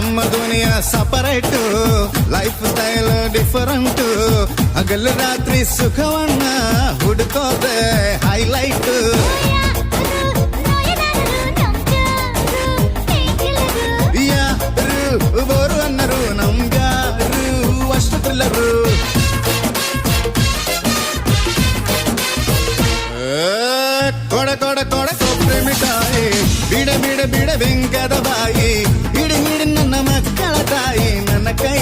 ನಮ್ಮ ದುನಿಯಾ separate, life style different. ಹಗಲು ರಾತ್ರಿ ಸುಖವನ್ನ ಹುಡುಕೋದೆ ಹೈಲೈಟ್. ಯಾರು ಬೋರು ಅನ್ನರು ನಮ್ಗ್ಯಾರು ಅಷ್ಟು ಥ್ರಿಲ್ಲರು. ಕೊಡ ಕೊಡ ಕೊಡ ಕೊಬ್ಬರಿ ಮಿಠಾಯಿ, ಬಿಡ ಬಿಡ ಬಿಡ ಬೆಂಕದ ಬಾಯಿ, ಹಿಡಿ ಹಿಡಿ ನನ್ನ ಮಕ್ಕಳ ತಾಯಿ ನನ್ನ ಕೈ.